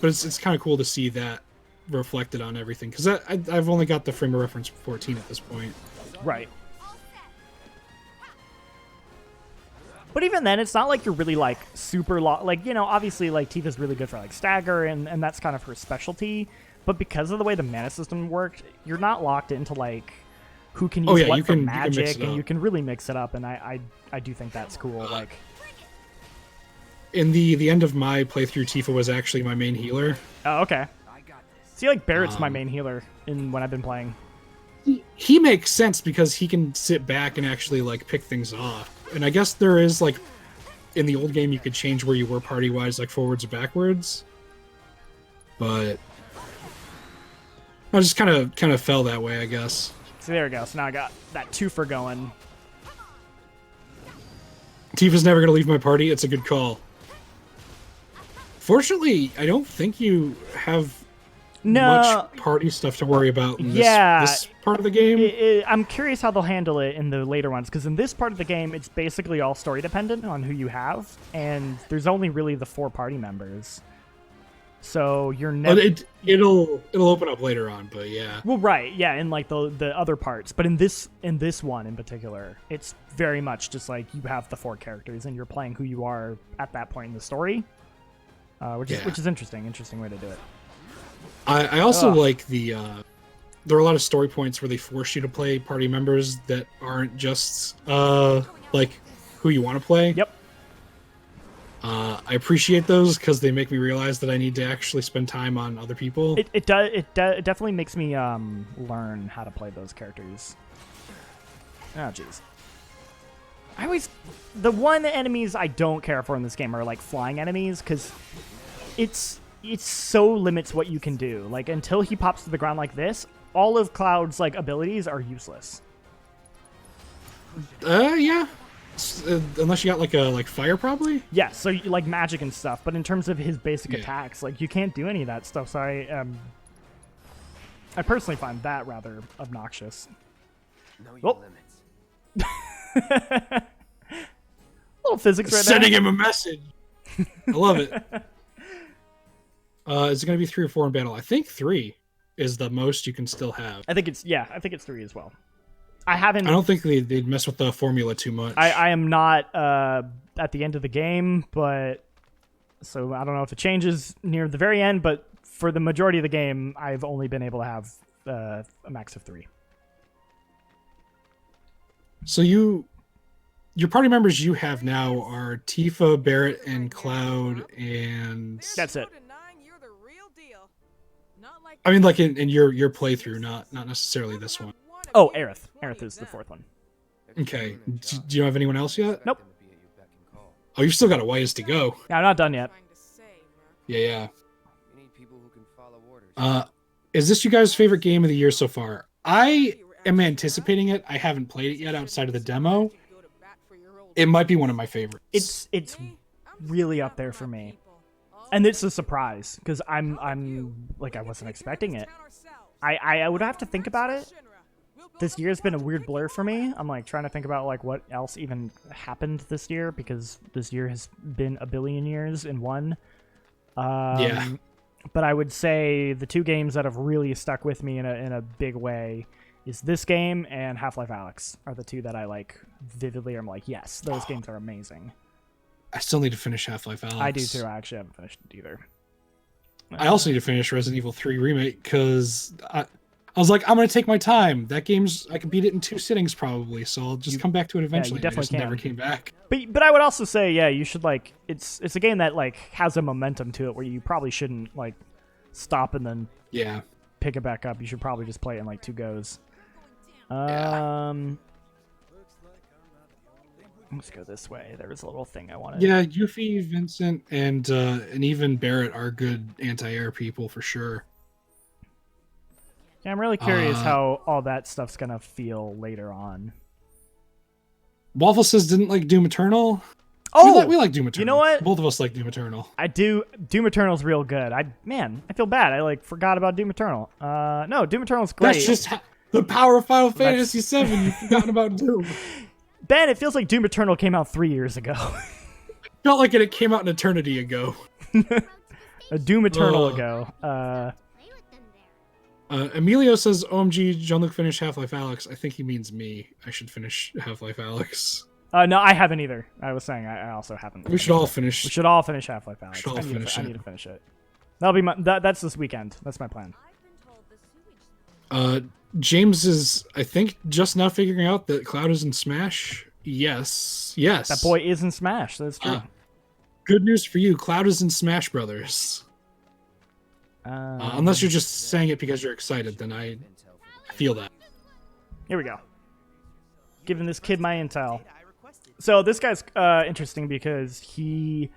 it's kind of cool to see that reflected on everything, because I've only got the frame of reference for 14 at this point. Right. But even then, it's not like you're really like super like, you know, obviously like Tifa's really good for like stagger, and that's kind of her specialty. But because of the way the mana system worked, you're not locked into like who can use what for magic, and you can really mix it up. And I do think that's cool. Like in the end of my playthrough, Tifa was actually my main healer. Oh, okay. See, like Barrett's my main healer when I've been playing. He makes sense because he can sit back and actually like pick things off. And I guess there is like in the old game you could change where you were party-wise, like forwards or backwards. But I just kind of fell that way, I guess. So there we go. So now I got that twofer going. Tifa's never going to leave my party. It's a good call. Fortunately, I don't think you have much party stuff to worry about in this part of the game. I'm curious how they'll handle it in the later ones, because in this part of the game, it's basically all story dependent on who you have, and there's only really the 4 party members. So you're never. It'll open up later on, but yeah. Well, right, yeah, in like the other parts, but in this one in particular, it's very much just like you have the 4 characters and you're playing who you are at that point in the story, which is interesting way to do it. I also like the. There are a lot of story points where they force you to play party members that aren't just like who you want to play. Yep. I appreciate those because they make me realize that I need to actually spend time on other people. It definitely makes me learn how to play those characters. Oh jeez. The one enemies I don't care for in this game are like flying enemies, because it so limits what you can do. Like until he pops to the ground like this, all of Cloud's like abilities are useless. Yeah. Unless you got like fire, probably. Yeah, so you like magic and stuff, but in terms of his basic attacks, like you can't do any of that stuff. So I personally find that rather obnoxious. Know your limits. Little physics right Sending there. him a message. I love it. Is it going to be 3 or 4 in battle? I think 3 is the most you can still have. I think it's 3 as well. I don't think they'd mess with the formula too much. I am not at the end of the game, but so I don't know if it changes near the very end, but for the majority of the game, I've only been able to have a max of 3. So your party members you have now are Tifa, Barrett, and Cloud, and that's it. I mean, like in your playthrough, not necessarily this one. Oh, Aerith. Aerith is the 4th one. Okay. Do you have anyone else yet? Nope. Oh, you've still got a ways to go. Yeah, I'm not done yet. Yeah. Is this you guys' favorite game of the year so far? I am anticipating it. I haven't played it yet outside of the demo. It might be one of my favorites. It's really up there for me. And it's a surprise, because I'm like, I wasn't expecting it. I would have to think about it. This year's been a weird blur for me. I'm like trying to think about like what else even happened this year, because this year has been a billion years in one. Yeah. But I would say the 2 games that have really stuck with me in a big way is this game and Half-Life Alyx are the 2 that I like vividly. I'm like, yes, those games are amazing. I still need to finish Half-Life Alyx. I do too. I actually haven't finished it either. I also need to finish Resident Evil 3 Remake because I was like, I'm going to take my time. That game's, I can beat it in 2 sittings probably, so I'll just come back to it eventually. Yeah, you definitely never came back. But I would also say, yeah, you should like, it's a game that like has a momentum to it where you probably shouldn't like stop and then pick it back up. You should probably just play it in like 2 goes. Let's go this way. There was a little thing I wanted. Yeah, Yuffie, Vincent, and even Barrett are good anti-air people for sure. Yeah, I'm really curious how all that stuff's gonna feel later on. Waffle says didn't like Doom Eternal. Oh, we like Doom Eternal. You know what? Both of us like Doom Eternal. I do. Doom Eternal's real good. I feel bad. I like forgot about Doom Eternal. No, Doom Eternal's great. That's just the power of Final Fantasy VII. You've forgotten about Doom. Ben, it feels like Doom Eternal came out 3 years ago. Felt like it came out an eternity ago. A Doom Eternal ago. Emilio says, OMG, Jean-Luc finished Half-Life Alyx. I think he means me. I should finish Half-Life Alyx. No, I haven't either. I was saying I also haven't. We should all finish. We should all finish Half-Life Alyx. I need to finish it. That'll be that's this weekend. That's my plan. James is, I think, just now figuring out that Cloud is in Smash. Yes. That boy is in Smash. That's true. Good news for you. Cloud is in Smash Brothers. Unless you're just saying it because you're excited, then I feel that. Here we go. Giving this kid my intel. So this guy's interesting because he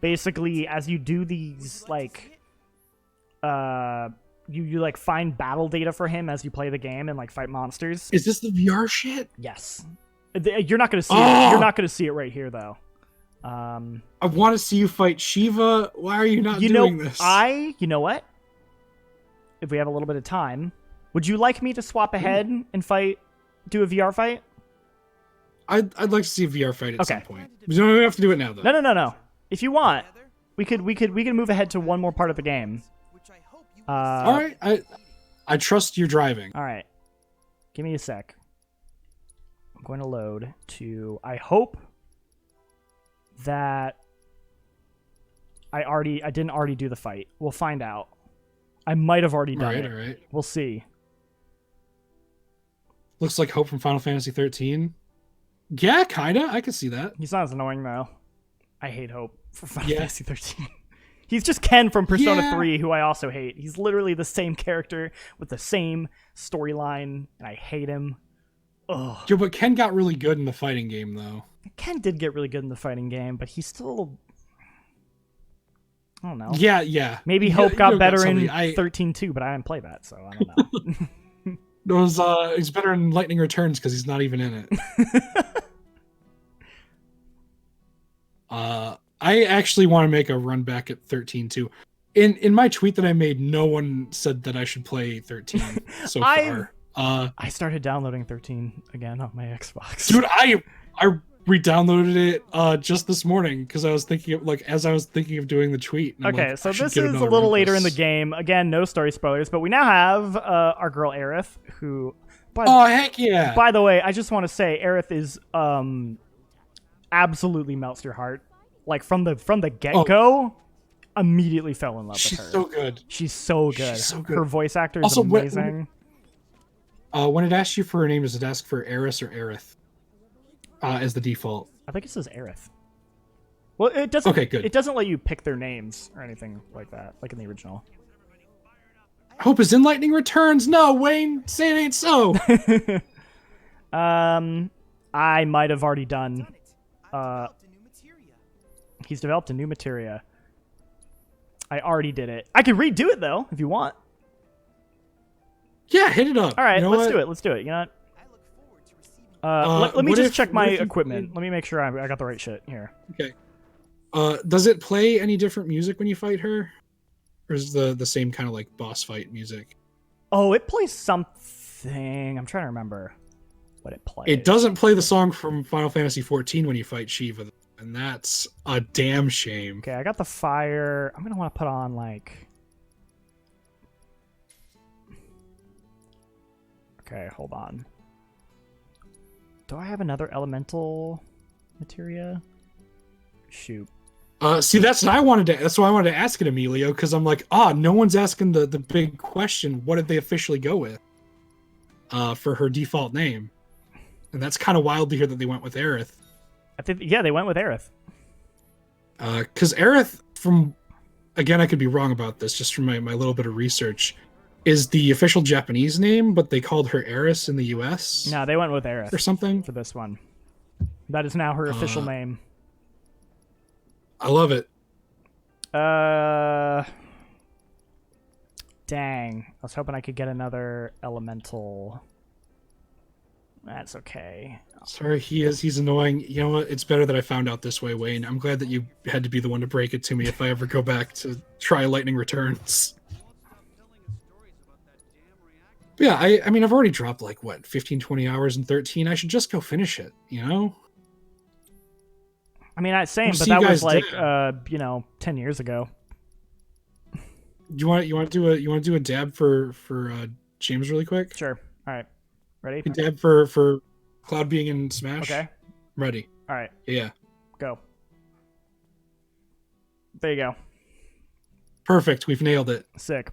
basically, as you do these like, you like find battle data for him as you play the game and like fight monsters. Is this the VR shit? Yes. You're not gonna see it. You're not gonna see it right here though. I want to see you fight Shiva. Why are you not doing this? You know what? If we have a little bit of time, would you like me to swap ahead and do a VR fight? I'd like to see a VR fight at some Okay. point. We don't have to do it now though. No. If you want, we could move ahead to one more part of the game. All right. I trust your driving. All right. Give me a sec. I'm going to load to. I hope that I didn't already do the fight. We'll find out. I might have already done it. All right. We'll see. Looks like Hope from Final Fantasy 13. Yeah, kinda. I can see that. He's not as annoying though. I hate Hope for Final Yeah. Fantasy 13. He's just Ken from Persona Yeah. 3, who I also hate. He's literally the same character with the same storyline, and I hate him. Ugh. Yo, but Ken got really good in the fighting game though. Ken did get really good in the fighting game, but he's still... I don't know. Yeah. Maybe You Hope you got don't better something. in 13 too, but I didn't play that, so I don't know. He's better in Lightning Returns because he's not even in it. I actually want to make a run back at 13 too. In my tweet that I made, no one said that I should play 13 so far. I started downloading 13 again on my Xbox. Dude, I re-downloaded it just this morning because I was thinking of as I was thinking of doing the tweet. And I'm Okay, like, so I should this get is a another little run later in the this. game. Again, no story spoilers, but we now have our girl Aerith, who... Oh heck yeah! By the way, I just want to say Aerith is absolutely melts your heart. Like from the get-go, immediately fell in love She's with her. so good. She's so good. She's so good. Her voice actor is Also, amazing. When it asks you for her name, does it ask for Eris or Aerith as the default? I think it says Aerith. Well, it doesn't. Okay, good. It doesn't let you pick their names or anything like that, like in the original. Hope is in Lightning Returns. No, Wayne, say it ain't so. I might have already done. He's developed a new materia. I already did it. I can redo it though, if you want. Yeah, hit it up. All right, You know let's what? do it. Let's do it. You know what? Let me what just if- check my what if you- equipment. Let me make sure I got the right shit here. Okay. Does it play any different music when you fight her? Or is the same kind of like boss fight music? Oh, it plays something. I'm trying to remember what it plays. It doesn't play the song from Final Fantasy XIV when you fight Shiva, and that's a damn shame. Okay, I got the fire. I'm gonna want to put on like. Okay, hold on. Do I have another elemental materia? Shoot. See, that's what I wanted to. That's why I wanted to ask it, Emilio, because I'm like, no one's asking the big question. What did they officially go with? For her default name, and that's kind of wild to hear that they went with Aerith. I think they went with Aerith. Because Aerith, again, I could be wrong about this, just from my little bit of research, is the official Japanese name, but they called her Eris in the U.S. No, they went with Aerith or something. for this one. That is now her official name. I love it. Dang. I was hoping I could get another elemental. That's okay. Sorry, he's annoying. You know what? It's better that I found out this way, Wayne. I'm glad that you had to be the one to break it to me if I ever go back to try Lightning Returns. But yeah, I mean, I've already dropped like, 15, 20 hours in 13. I should just go finish it, you know? I mean, same, We'll but see that you was guys like, 10 years ago. You want to do a dab for James really quick? Sure. All right. Ready? A dab for Cloud being in Smash. Okay. Ready. All right. Yeah. Go. There you go. Perfect. We've nailed it. Sick.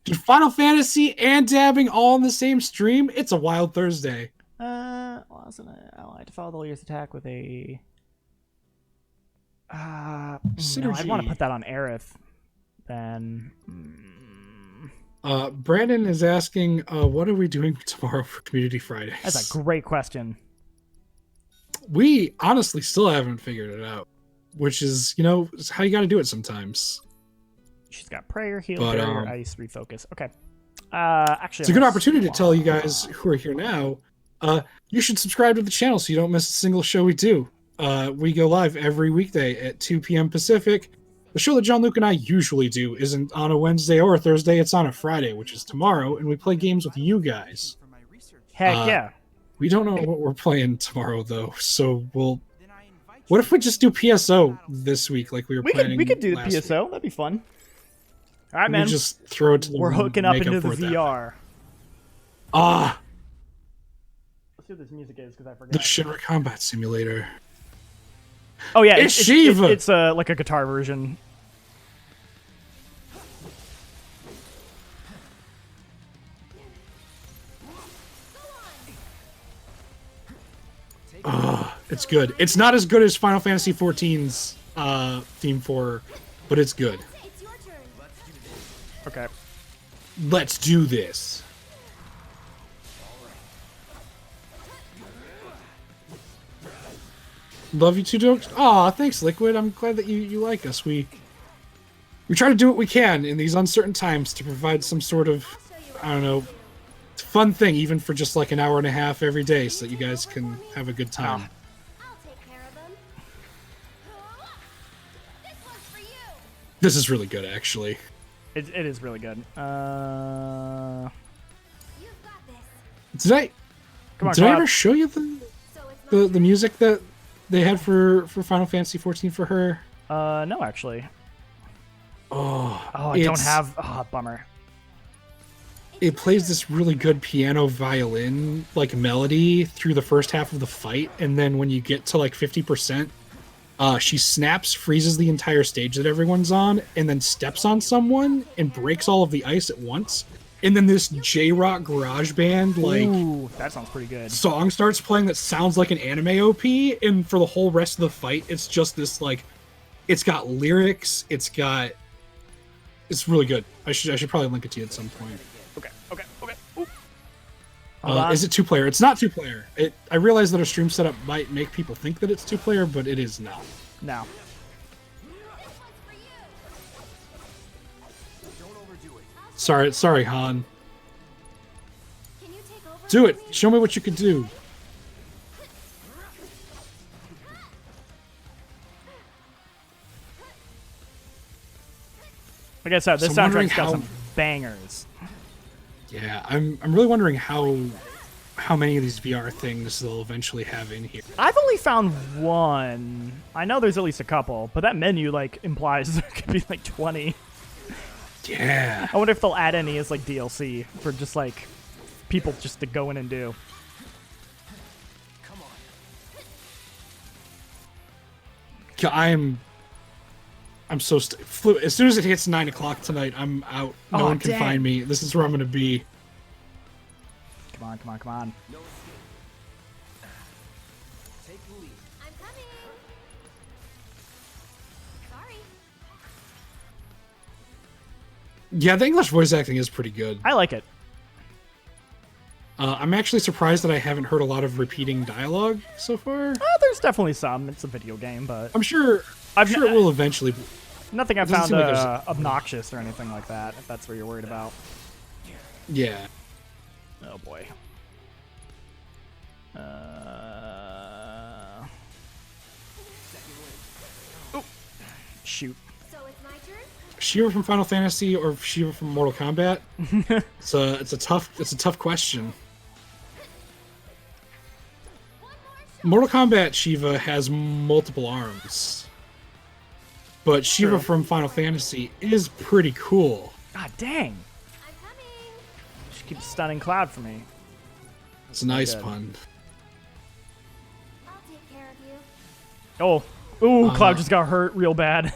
Dude, Final Fantasy and dabbing all in the same stream. It's a wild Thursday. Wasn't it? I like to follow the leader's attack with a. No, I'd Synergy. want to put that on Aerith. Then. Brandon is asking, what are we doing tomorrow for Community Fridays? That's a great question. We honestly still haven't figured it out, which is, is how you got to do it sometimes. She's got prayer, heal, But, barrier, ice, refocus. Okay. Actually, It's a good opportunity to tell you guys who are here now, you should subscribe to the channel so you don't miss a single show we do. We go live every weekday at 2 p.m. Pacific. The show that Jean-Luc and I usually do isn't on a Wednesday or a Thursday, it's on a Friday, which is tomorrow, and we play games with you guys. Heck yeah. We don't know what we're playing tomorrow, though, so what if we just do PSO this week like we were planning? We could do the last PSO. week? That'd be fun. All right, We man. just throw it to the We're room, hooking up make into up the for it that way. VR. Ah, Let's see what this music is, because I forgot. the Shinra Combat Simulator. Oh yeah, It's Shiva! It's like a guitar version. It's good. It's not as good as Final Fantasy XIV's theme for, but it's good. It's your turn. Okay. Let's do this. Love you too, Dogs. Aw, thanks, Liquid. I'm glad that you like us. We try to do what we can in these uncertain times to provide some sort of, I don't know, fun thing, even for just like an hour and a half every day, so that you guys can have a good time. I'll take care of them. This one's for you. This is really good, actually. It is really good. You've got this. Did I Come on, did I Cloud. ever show you So it's my the music that they had for Final Fantasy XIV for her? No, actually. Oh, Oh, I don't it's- have. Oh, bummer. It plays this really good piano violin like melody through the first half of the fight, and then when you get to like 50%, she snaps, freezes the entire stage that everyone's on, and then steps on someone and breaks all of the ice at once. And then this J-Rock garage band like Ooh, that sounds pretty good. song starts playing that sounds like an anime OP, and for the whole rest of the fight, it's just this like, it's got lyrics, it's really good. I should probably link it to you at some point. Okay. Ooh. Hold on. Is it 2-player? It's not 2-player. I realize that a stream setup might make people think that it's 2-player, but it is not. No. Sorry, Han. Can you take over? Do it. Show me what you can do. Like I said, this So I'm wondering soundtrack's got how- some bangers. Yeah, I'm really wondering how many of these VR things they'll eventually have in here. I've only found one. I know there's at least a couple, but that menu like implies there could be like 20. Yeah. I wonder if they'll add any as like DLC for just like people just to go in and do. Yeah, I'm so as soon as it hits 9 o'clock tonight, I'm out. No Oh, one can dang. find me. This is where I'm gonna be. Come on. I'm coming. Sorry. Yeah, the English voice acting is pretty good. I like it. I'm actually surprised that I haven't heard a lot of repeating dialogue so far. There's definitely some. It's a video game, but I'm sure. I'm I've sure n- it will eventually. nothing I doesn't found seem like there's- obnoxious or anything like that. If that's what you're worried about. Yeah. Oh boy. Oh, shoot. So it's my turn. Shiva from Final Fantasy or Shiva from Mortal Kombat? It's a tough question. Mortal Kombat Shiva has multiple arms, but Shiva True. from Final Fantasy is pretty cool. God dang. I'm coming. She keeps stunning Cloud for me. It's a nice good. pun. I'll take care of you. Oh. Ooh, Cloud just got hurt real bad.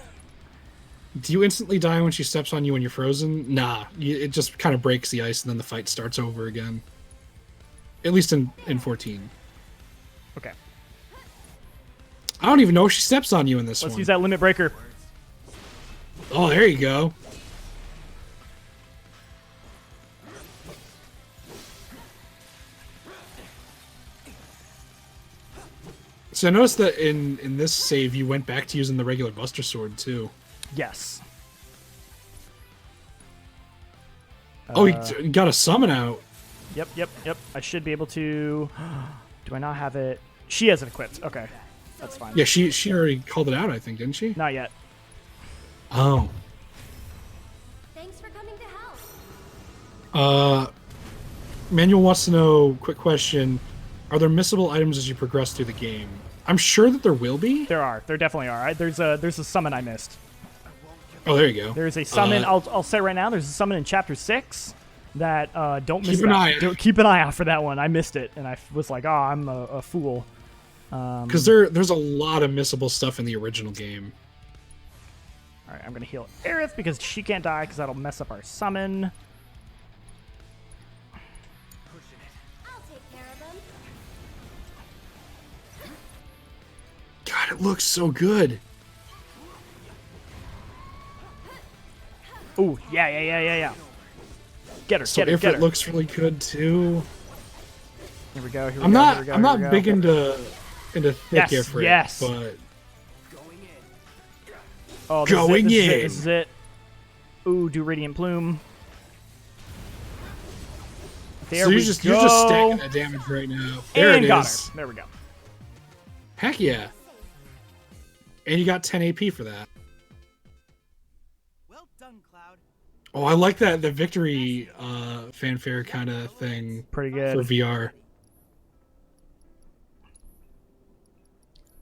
Do you instantly die when she steps on you when you're frozen? Nah, it just kind of breaks the ice and then the fight starts over again. At least in 14. Okay. I don't even know if she steps on you in this Let's one. use that limit breaker. Oh, there you go. So I noticed that in this save, you went back to using the regular Buster Sword, too. Yes. Oh, you got a summon out. Yep. I should be able to... Do I not have it? She has it equipped. Okay. That's fine. Yeah, she already called it out, I think, didn't she? Not yet. Oh. Thanks for coming to help. Manuel wants to know, quick question, are there missable items as you progress through the game? I'm sure that there will be. There are. There definitely are. There's a summon I missed. Oh, there you go. There's a summon. I'll say right now. There's a summon in Chapter 6 that don't miss. Keep an eye. Keep an eye out for that one. I missed it, and I was like, oh, I'm a fool. Because there's a lot of missable stuff in the original game. All right, I'm gonna heal Aerith because she can't die because that'll mess up our summon. I'll take care of them. God, it looks so good. Ooh, yeah. Get her, So get her, if get it her. looks really good too. Here we go. I'm not big into thick Yes, Ifrit, yes. but Oh, Going in. This is it. Ooh, do Radiant Plume. There so we you're just go. stacking that damage right now. There And it got is. her. There we go. Heck yeah. And you got 10 AP for that. Well done, Cloud. Oh, I like that the victory fanfare kind of thing Pretty good. for VR.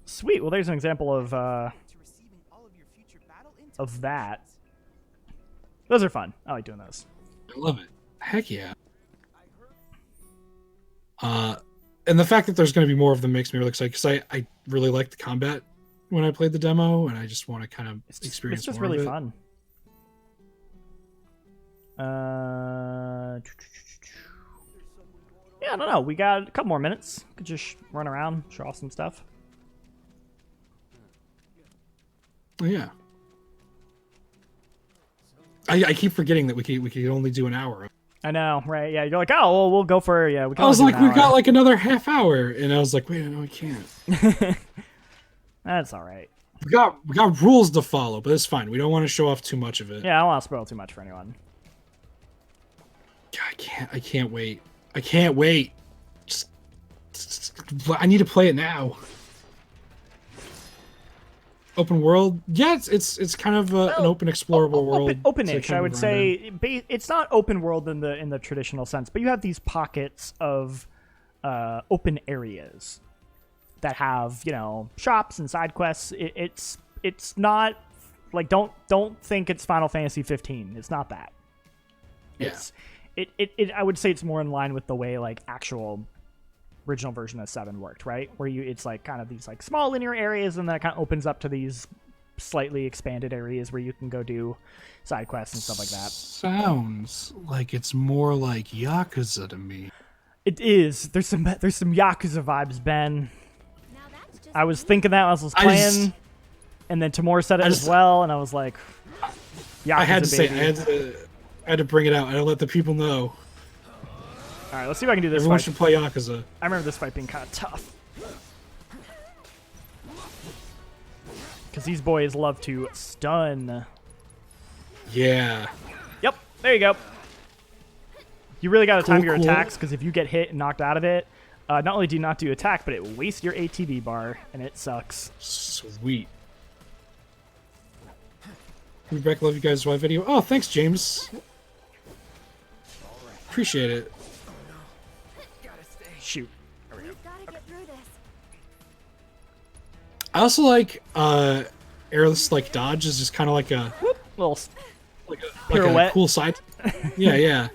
Sweet. Well, there's an example of To receiving all of your future battle intel. that. Those are fun. I like doing those. I love it. Heck yeah. And the fact that there's going to be more of them makes me really excited because I really liked the combat when I played the demo, and I just want to kind of experience It's just more really of it. fun. Yeah, I don't know. We got a couple more minutes. Could just run around, show off some stuff. Oh, yeah. I keep forgetting that we could only do an hour. I know, right? Yeah, you're like, oh, well, we'll go for yeah. We can I was only like, do an we've got hour. like another half hour, and I was like, wait, no, we can't. That's all right. We got rules to follow, but it's fine. We don't want to show off too much of it. Yeah, I don't want to spoil too much for anyone. God, I can't wait. I can't wait. Just, I need to play it now. Open world, yeah, it's kind of an open explorable world. Open-ish, to I kind would of run in. say. It's not open world in the traditional sense, but you have these pockets of open areas that have shops and side quests. It's not like don't think it's Final Fantasy 15. It's not that. Yeah. I would say it's more in line with the way like actual original version of 7 worked, right? Where it's like kind of these like small linear areas, and then it kind of opens up to these slightly expanded areas where you can go do side quests and stuff like that. Sounds like it's more like Yakuza to me. It is. There's some Yakuza vibes, Ben. Now that's just I was thinking that as I was playing, and then Tamor said it as well, and I was like, Yakuza, I had to baby. say, I had to bring it out. I had to let the people know. All right, let's see if I can do this Everyone fight. should play Yakuza. I remember this fight being kind of tough. Because these boys love to stun. Yeah. Yep, there you go. You really got to time your Cool. attacks, because if you get hit and knocked out of it, not only do you not do attack, but it wastes your ATB bar, and it sucks. Sweet. Rebecca, love you guys' live video. Oh, thanks, James. Appreciate it. Shoot. we've got to get through this. I also like airless like dodge is just kind of like a Little like a Pirouette. cool side. Yeah, yeah.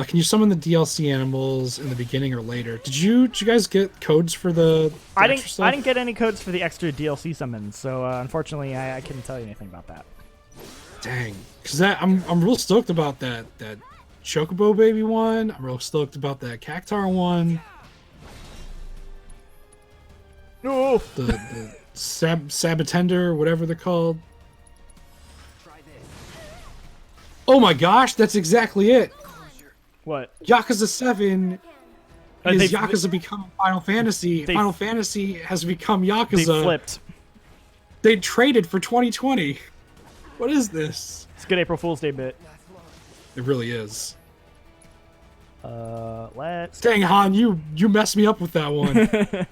Can you summon the DLC animals in the beginning or later? Did you guys get codes for the I extra didn't. stuff? I didn't get any codes for the extra DLC summons, so unfortunately, I couldn't tell you anything about that. Dang, because I'm real stoked about that Chocobo baby one. I'm real stoked about that Cactar one. No. The Sabatender, whatever they're called. Oh my gosh, that's exactly it. What? Yakuza 7 is They- Yakuza becoming Final Fantasy. they- Final Fantasy has become They Yakuza. flipped. They traded for 2020. What is this? It's a good April Fool's Day bit. It really is. Let's. Dang, Han, you messed me up with that one. I'll take care of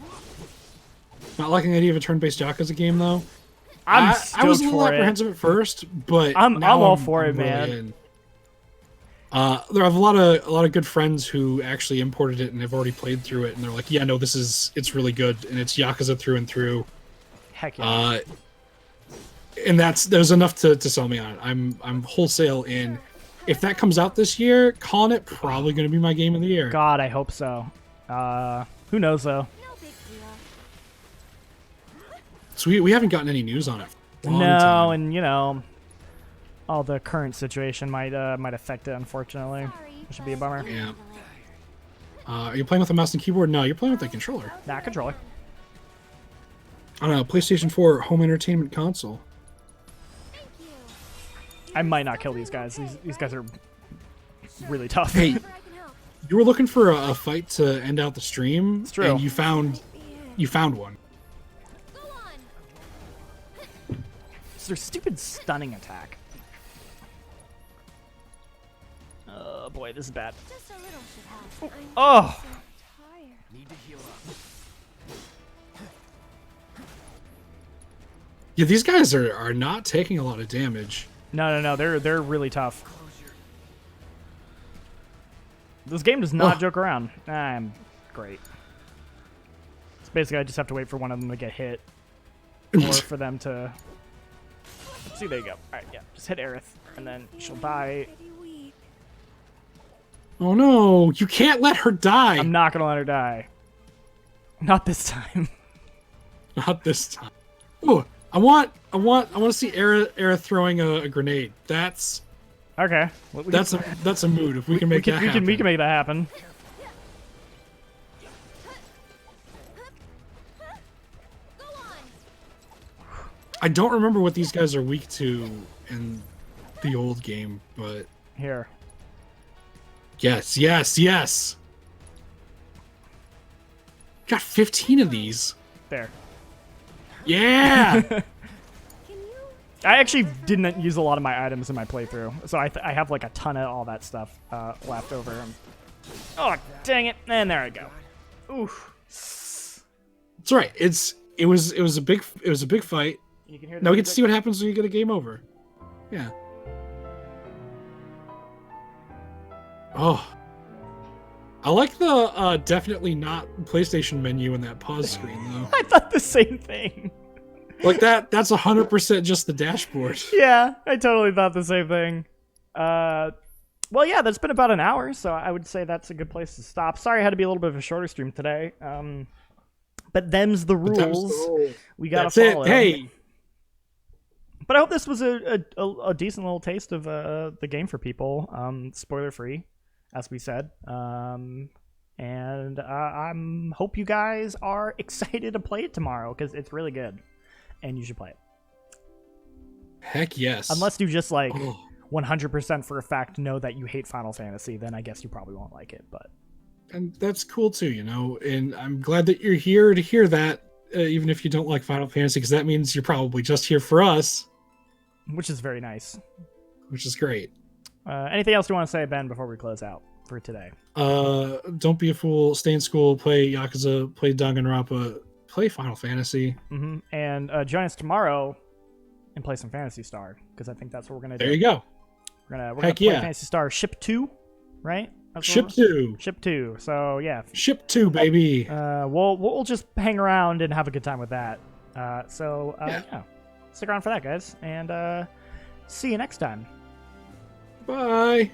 you. Not liking the idea of a turn-based Yakuza game, though. I'm I stoked was a little for it. apprehensive at first, but I'm now all for it, really man. in. There have a lot of good friends who actually imported it and have already played through it, and they're like, "Yeah, no, it's really good, and it's Yakuza through and through." Heck yeah. And there's enough to sell me on it. I'm wholesale in. If that comes out this year, calling it probably going to be my game of the year. God, I hope so. Who knows though? No big deal. So we haven't gotten any news on it. For a long No, time. and you know, all the current situation might affect it. Unfortunately, Sorry, which should be a but bummer. I'll Yeah. handle it. Are you playing with a mouse and keyboard? No, you're playing with a controller. Nah, controller. On a PlayStation 4 home entertainment console. Thank you. I might not kill these guys. These guys are really tough. Hey, Where I can help. you were looking for a fight to end out the stream, It's true. and you found one. Go on. It's their stupid stunning attack. Oh boy, this is bad. Just a little should help. I'm Oh, so tired. Yeah, these guys are not taking a lot of damage. no, they're really tough. This game does not Ugh. joke around. I'm great. So basically, I just have to wait for one of them to get hit, or for them to. See, there you go. All right, yeah, just hit Aerith, and then she'll die. Pretty weak. Oh no, you can't let her die. I'm not gonna let her die. Not this time. Not this time. Oh, I want to see Era throwing a grenade. That's Okay. Well, we can- a mood if we can make that happen. we can make that happen. Go on. I don't remember what these guys are weak to in the old game, but Here. yes. Got 15 of these. There. Yeah. Can you? I actually didn't use a lot of my items in my playthrough, so I have like a ton of all that stuff left over. Oh, dang it! And there I go. Oof. That's right. It was a big fight. You can hear. Now we get to see what happens when you get a game over. Yeah. Oh. I like the definitely not PlayStation menu in that pause screen though. I thought the same thing. Like that's 100% just the dashboard. Yeah, I totally thought the same thing. Well, yeah, that's been about an hour, so I would say that's a good place to stop. Sorry, I had to be a little bit of a shorter stream today. But them's the rules. We gotta That's it. follow. Hey. But I hope this was a decent little taste of the game for people. Spoiler free, as we said. And I hope you guys are excited to play it tomorrow because it's really good, and you should play it. Heck yes. Unless you just like Oh. 100% for a fact know that you hate Final Fantasy, then I guess you probably won't like it. But And that's cool too, you know. And I'm glad that you're here to hear that, even if you don't like Final Fantasy, because that means you're probably just here for us, which is very nice. which is great. Anything else you want to say, Ben, before we close out for today? Don't be a fool. Stay in school. Play Yakuza. Play Danganronpa. Play Final Fantasy. And join us tomorrow and play some Fantasy Star, because I think that's what we're gonna do. There you go. We're gonna Heck play yeah. Fantasy Star Ship 2, right? That's what Ship we're- 2. Ship 2. So yeah, Ship 2, baby. we'll just hang around and have a good time with that. Yeah, stick around for that, guys, and see you next time. Bye.